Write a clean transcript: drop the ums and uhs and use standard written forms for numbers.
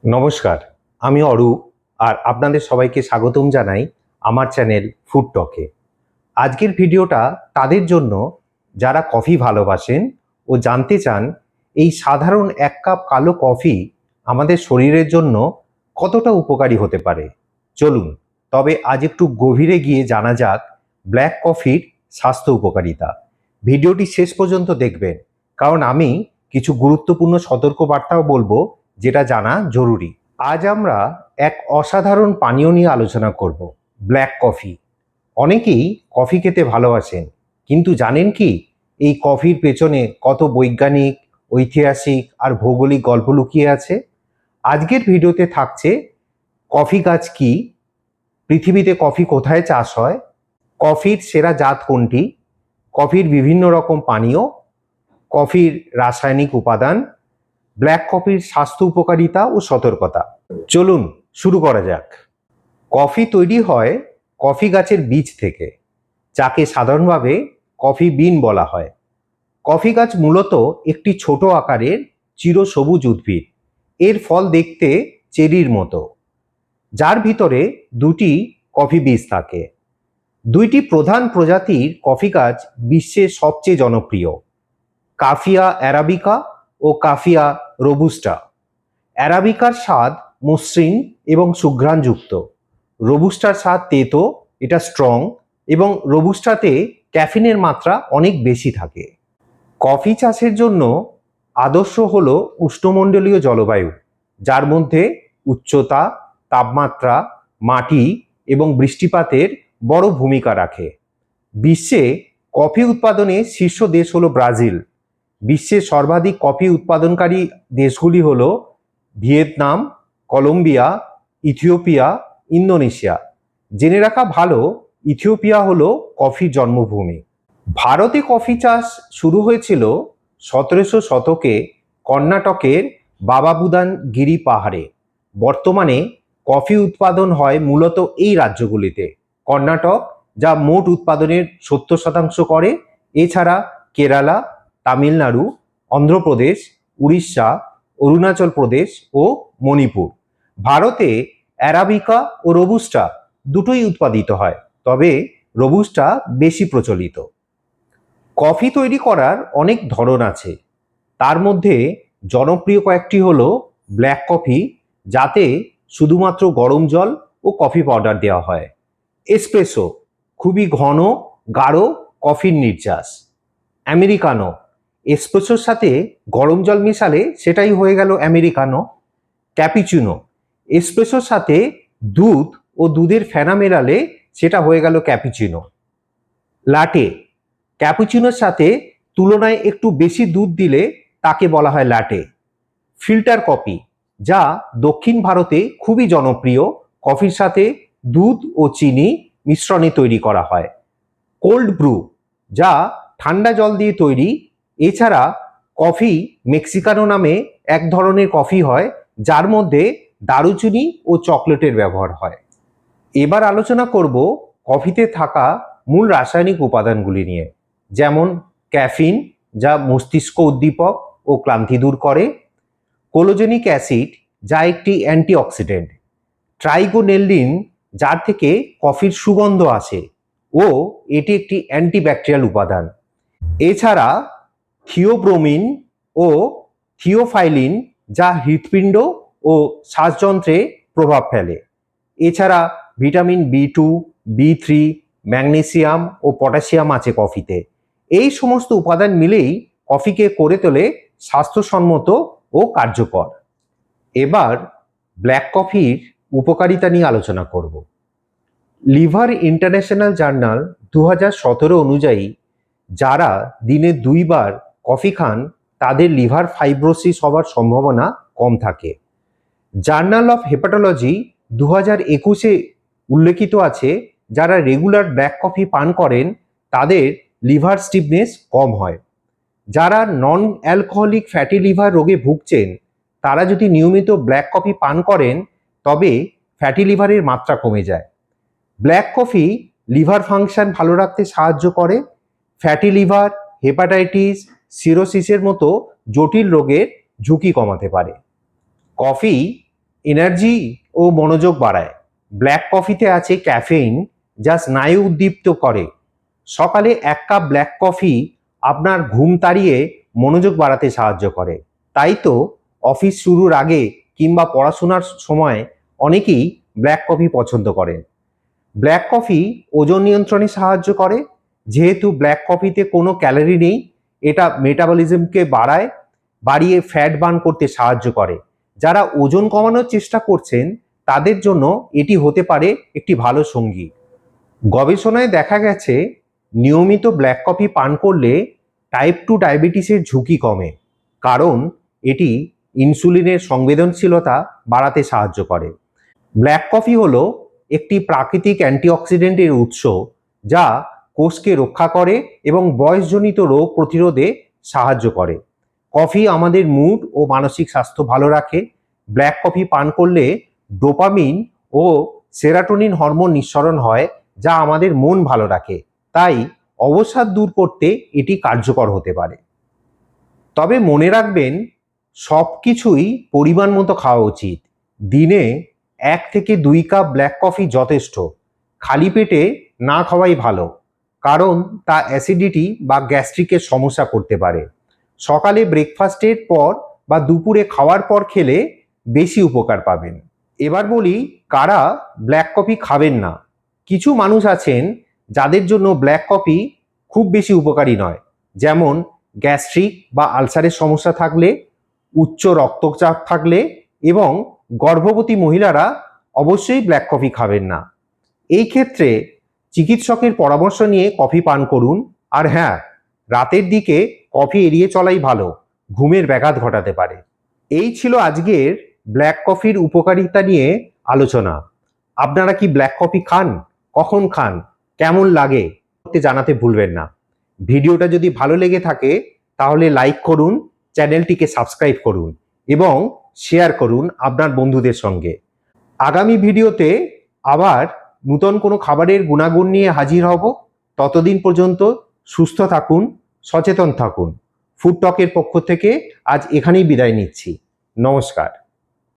নমস্কার, আমি অরূপ আর আপনাদের সবাইকে স্বাগতম জানাই আমার চ্যানেল ফুড টকে। আজকের ভিডিওটা তাদের জন্য যারা কফি ভালোবাসেন ও জানতে চান এই সাধারণ এক কাপ কালো কফি আমাদের শরীরের জন্য কতটা উপকারী হতে পারে। চলুন তবে আজ একটু গভীরে গিয়ে জানা যাক ব্ল্যাক কফির স্বাস্থ্য উপকারিতা। ভিডিওটি শেষ পর্যন্ত দেখবেন, কারণ আমি কিছু গুরুত্বপূর্ণ সতর্কবার্তাও বলবো যেটা জানা জরুরি। আজ আমরা এক অসাধারণ পানীয় নিয়ে আলোচনা করব, ব্ল্যাক কফি। অনেকেই কফি খেতে ভালোবাসেন, কিন্তু জানেন কি এই কফির পেছনে কত বৈজ্ঞানিক, ঐতিহাসিক আর ভৌগোলিক গল্প লুকিয়ে আছে? আজকের ভিডিওতে থাকছে কফি গাছ কি, পৃথিবীতে কফি কোথায় চাষ হয়, কফির সেরা জাত কোনটি, কফির বিভিন্ন রকম পানীয়, কফির রাসায়নিক উপাদান, ব্ল্যাক কফির স্বাস্থ্য উপকারিতা ও সতর্কতা। চলুন শুরু করা যাক। কফি তৈরি হয় কফি গাছের বীজ থেকে, যাকে সাধারণভাবে কফি বিন বলা হয়। কফি গাছ মূলত একটি ছোট আকারের চিরসবুজ উদ্ভিদ। এর ফল দেখতে চেরির মতো, যার ভিতরে দুটি কফি বীজ থাকে। দুইটি প্রধান প্রজাতির কফি গাছ বিশ্বের সবচেয়ে জনপ্রিয়, কাফিয়া অ্যারাবিকা ও কাফিয়া রোবুস্টা। অ্যারাবিকার স্বাদ মসৃণ এবং সুঘ্রাণযুক্ত, রোবুস্টার স্বাদ তেতো, এটা স্ট্রং, এবং রোবুস্টাতে ক্যাফিনের মাত্রা অনেক বেশি থাকে। কফি চাষের জন্য আদর্শ হলো উষ্ণমণ্ডলীয় জলবায়ু, যার মধ্যে উচ্চতা, তাপমাত্রা, মাটি এবং বৃষ্টিপাতের বড় ভূমিকা রাখে। বিশ্বে কফি উৎপাদনে শীর্ষ দেশ হলো ব্রাজিল। বিশ্বের সর্বাধিক কফি উৎপাদনকারী দেশগুলি হলো ভিয়েতনাম, কলম্বিয়া, ইথিওপিয়া, ইন্দোনেশিয়া। জেনে রাখা ভালো, ইথিওপিয়া হলো কফির জন্মভূমি। ভারতে কফি চাষ শুরু হয়েছিল 1700 শতকে কর্ণাটকের বাবাবুদান গিরি পাহাড়ে। বর্তমানে কফি উৎপাদন হয় মূলত এই রাজ্যগুলিতে। কর্ণাটক, যা মোট উৎপাদনের 70% করে, এছাড়া কেরালা, তামিলনাড়ু, অন্ধ্রপ্রদেশ, উড়িষ্যা, অরুণাচল প্রদেশ ও মণিপুর। ভারতে অ্যারাবিকা ও রোবুস্টা দুটোই উৎপাদিত হয়, তবে রোবুস্টা বেশি প্রচলিত। কফি তৈরি করার অনেক ধরন আছে, তার মধ্যে জনপ্রিয় কয়েকটি হলো ব্ল্যাক কফি, যাতে শুধুমাত্র গরম জল ও কফি পাউডার দেওয়া হয়। এসপ্রেসো, খুবই ঘন গাঢ় কফির নির্যাস। আমেরিকানো, এসপ্রেসোর সাথে গরম জল মিশালে সেটাই হয়ে গেল আমেরিকানো। ক্যাপুচিনো, এসপ্রেসোর সাথে দুধ ও দুধের ফেনা মেলালে সেটা হয়ে গেল ক্যাপুচিনো। লাটে, ক্যাপুচিনোর সাথে তুলনায় একটু বেশি দুধ দিলে তাকে বলা হয় লাটে। ফিল্টার কফি, যা দক্ষিণ ভারতে খুবই জনপ্রিয়, কফির সাথে দুধ ও চিনি মিশ্রণে তৈরি করা হয়। কোল্ড ব্রু, যা ঠান্ডা জল দিয়ে তৈরি। এছাড়া কফি মেক্সিকানো নামে এক ধরনের কফি হয়, যার মধ্যে দারুচিনি ও চকলেটের ব্যবহার হয়। এবার আলোচনা করব কফিতে থাকা মূল রাসায়নিক উপাদানগুলি নিয়ে, যেমন ক্যাফিন, যা মস্তিষ্ক উদ্দীপক ও ক্লান্তি দূর করে; কোলোজেনিক অ্যাসিড, যা একটি অ্যান্টিঅক্সিডেন্ট; ট্রাইগোনেলডিন, যার থেকে কফির সুগন্ধ আসে ও এটি একটি অ্যান্টিব্যাকটেরিয়াল উপাদান; এছাড়া থিওব্রোমিন ও থিওফাইলিন, যা হৃৎপিণ্ড ও শ্বাসযন্ত্রে প্রভাব ফেলে। এছাড়া ভিটামিন B2, B3, ম্যাগনেসিয়াম ও পটাশিয়াম আছে কফিতে। এই সমস্ত উপাদান মিলেই কফিকে করে তোলে স্বাস্থ্যসম্মত ও কার্যকর। এবার ব্ল্যাক কফির উপকারিতা নিয়ে আলোচনা করব। লিভার ইন্টারন্যাশনাল জার্নাল 2017 অনুযায়ী যারা দিনে 2 বার কফি খান, তাদের লিভার ফাইব্রোসিস হওয়ার সম্ভাবনা কম থাকে। জার্নাল অফ হেপাটোলজি 2021-এ উল্লেখিত আছে, যারা রেগুলার ব্ল্যাক কফি পান করেন তাদের লিভার স্টিফনেস কম হয়। যারা নন অ্যালকোহলিক ফ্যাটি লিভার রোগে ভুগছেন, তারা যদি নিয়মিত ব্ল্যাক কফি পান করেন তবে ফ্যাটি লিভারের মাত্রা কমে যায়। ব্ল্যাক কফি লিভার ফাংশন ভালো রাখতে সাহায্য করে, ফ্যাটি লিভার, হেপাটাইটিস, সিরোসিসের মতো জটিল রোগের ঝুঁকি কমাতে পারে। কফি এনার্জি ও মনোযোগ বাড়ায়। ব্ল্যাক কফিতে আছে ক্যাফেইন, যা স্নায়ু উদ্দীপ্ত করে। সকালে 1 কাপ ব্ল্যাক কফি আপনার ঘুম তাড়িয়ে মনোযোগ বাড়াতে সাহায্য করে। তাই তো অফিস শুরুর আগে কিংবা পড়াশোনার সময় অনেকেই ব্ল্যাক কফি পছন্দ করেন। ব্ল্যাক কফি ওজন নিয়ন্ত্রণে সাহায্য করে। যেহেতু ব্ল্যাক কফিতে কোনো ক্যালোরি নেই, এটা মেটাবলিজমকে বাড়িয়ে ফ্যাট বার্ন করতে সাহায্য করে। যারা ওজন কমানোর চেষ্টা করছেন তাদের জন্য এটি হতে পারে একটি ভালো সঙ্গী। গবেষণায় দেখা গেছে নিয়মিত ব্ল্যাক কফি পান করলে টাইপ 2 ডায়াবেটিসের ঝুঁকি কমে, কারণ এটি ইনসুলিনের সংবেদনশীলতা বাড়াতে সাহায্য করে। ব্ল্যাক কফি হলো একটি প্রাকৃতিক অ্যান্টিঅক্সিডেন্টের উৎস, যা কোষকে রক্ষা করে এবং বয়সজনিত রোগ প্রতিরোধে সাহায্য করে। কফি আমাদের মুড ও মানসিক স্বাস্থ্য ভালো রাখে। ব্ল্যাক কফি পান করলে ডোপামিন ও সেরাটোনিন হরমোন নিঃসরণ হয়, যা আমাদের মন ভালো রাখে। তাই অবসাদ দূর করতে এটি কার্যকর হতে পারে। তবে মনে রাখবেন, সব কিছুই পরিমাণ মতো খাওয়া উচিত। দিনে 1 থেকে 2 কাপ ব্ল্যাক কফি যথেষ্ট। খালি পেটে না খাওয়াই ভালো, কারণ তা অ্যাসিডিটি বা গ্যাস্ট্রিকের সমস্যা করতে পারে। সকালে ব্রেকফাস্টের পর বা দুপুরে খাওয়ার পর খেলে বেশি উপকার পাবেন। এবার বলি, কারা ব্ল্যাক কফি খাবেন না। কিছু মানুষ আছেন যাদের জন্য ব্ল্যাক কফি খুব বেশি উপকারী নয়, যেমন গ্যাস্ট্রিক বা আলসারের সমস্যা থাকলে, উচ্চ রক্তচাপ থাকলে এবং গর্ভবতী মহিলারা অবশ্যই ব্ল্যাক কফি খাবেন না। এই ক্ষেত্রে চিকিৎসকের পরামর্শ নিয়ে কফি পান করুন। আর হ্যাঁ, রাতের দিকে কফি এড়িয়ে চলাই ভালো, ঘুমের ব্যাঘাত ঘটাতে পারে। এই ছিল আজকের ব্ল্যাক কফির উপকারিতা নিয়ে আলোচনা। আপনারা কি ব্ল্যাক কফি খান? কখন খান? কেমন লাগে? জানাতে ভুলবেন না। ভিডিওটা যদি ভালো লেগে থাকে তাহলে লাইক করুন, চ্যানেলটিকে সাবস্ক্রাইব করুন এবং শেয়ার করুন আপনার বন্ধুদের সঙ্গে। আগামী ভিডিওতে আবার নতুন কোনো খাবারের গুণাগুণ নিয়ে হাজির হব। ততদিন পর্যন্ত সুস্থ থাকুন, সচেতন থাকুন। ফুড টকের পক্ষ থেকে আজ এখানেই বিদায় নিচ্ছি। নমস্কার।